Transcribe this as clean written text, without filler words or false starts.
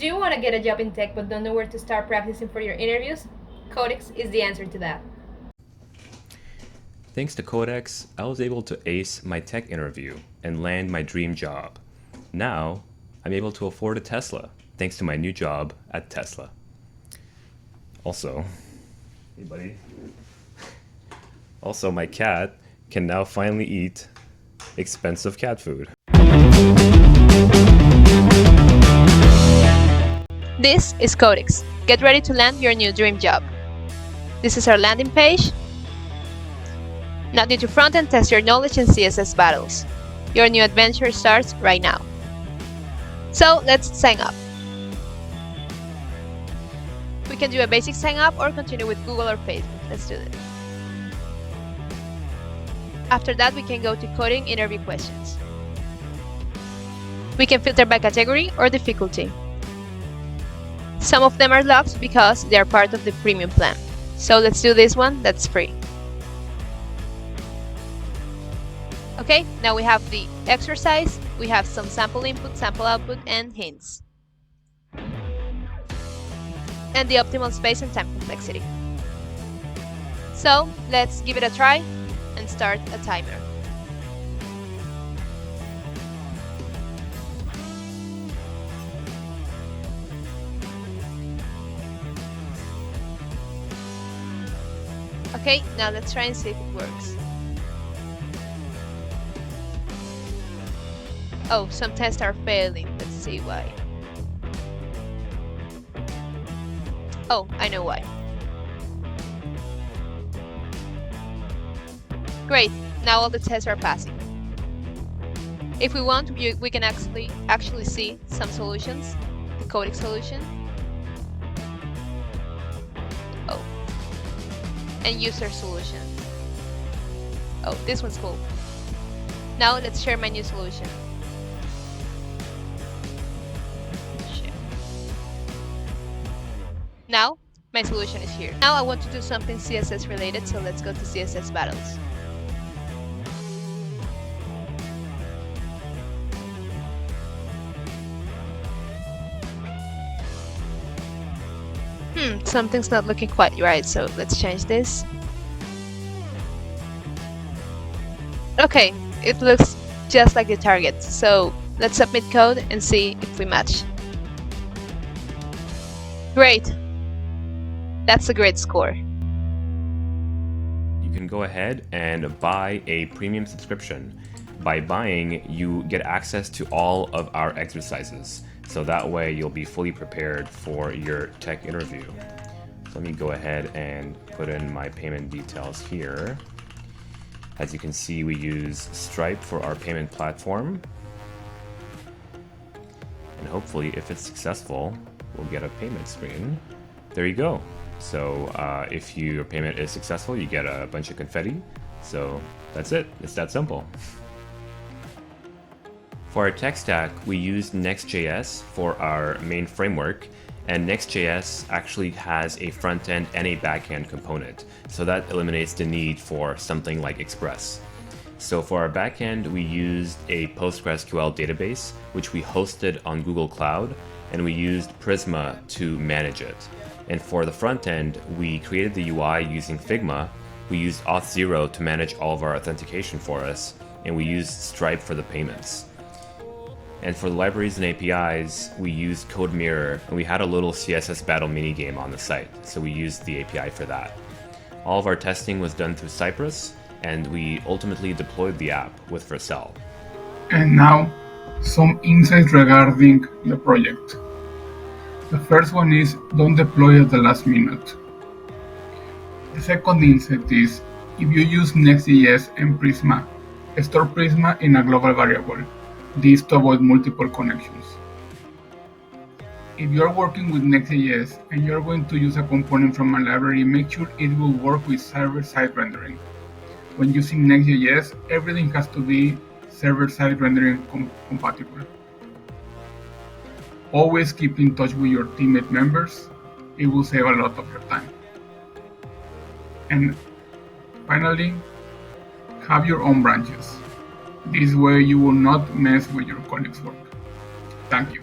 Do you want to get a job in tech but don't know where to start practicing for your interviews? CodeX is the answer to that. Thanks to CodeX, I was able to ace my tech interview and land my dream job. Now, I'm able to afford a Tesla, thanks to my new job at Tesla. Also, hey buddy. Also, my cat can now finally eat expensive cat food. This is CodeX. Get ready to land your new dream job. This is our landing page. Now need to front-end test your knowledge in CSS battles. Your new adventure starts right now. So let's sign up. We can do a basic sign up or continue with Google or Facebook. Let's do this. After that, we can go to coding interview questions. We can filter by category or difficulty. Some of them are locked because they are part of the premium plan. So let's do this one that's free. Okay, now we have the exercise, we have some sample input, sample output, and hints. And the optimal space and time complexity. So let's give it a try and start a timer. Okay, now let's try and see if it works. Oh, some tests are failing. Let's see why. Oh, I know why. Great, now all the tests are passing. If we want, we can actually see some solutions. The CodeX solution. Oh. And user solution. Oh, this one's cool. Now let's share my new solution. Now, my solution is here. Now I want to do something CSS related, so let's go to CSS battles. Something's not looking quite right, so let's change this. Okay, it looks just like the target, so let's submit code and see if we match. Great! That's a great score. You can go ahead and buy a premium subscription. By buying, you get access to all of our exercises. So that way you'll be fully prepared for your tech interview. So let me go ahead and put in my payment details here. As you can see, we use Stripe for our payment platform. And hopefully, if it's successful, we'll get a payment screen. There you go. So if your payment is successful, you get a bunch of confetti. So that's it. It's that simple. For our tech stack, we used Next.js for our main framework, and Next.js actually has a front-end and a back-end component. So that eliminates the need for something like Express. So for our back-end, we used a PostgreSQL database, which we hosted on Google Cloud, and we used Prisma to manage it. And for the front end, we created the UI using Figma. We used Auth0 to manage all of our authentication for us, and we used Stripe for the payments. And for the libraries and APIs, we used CodeMirror, and we had a little CSS battle minigame on the site, so we used the API for that. All of our testing was done through Cypress, and we ultimately deployed the app with Vercel. And now, some insights regarding the project. The first one is, don't deploy at the last minute. The second insight is, if you use Next.js and Prisma, store Prisma in a global variable. This to avoid multiple connections. If you are working with Next.js and you are going to use a component from a library, make sure it will work with server-side rendering. When using Next.js, everything has to be server-side rendering compatible. Always keep in touch with your teammate members. It will save a lot of your time. And finally, have your own branches. This way you will not mess with your colleagues' work. Thank you.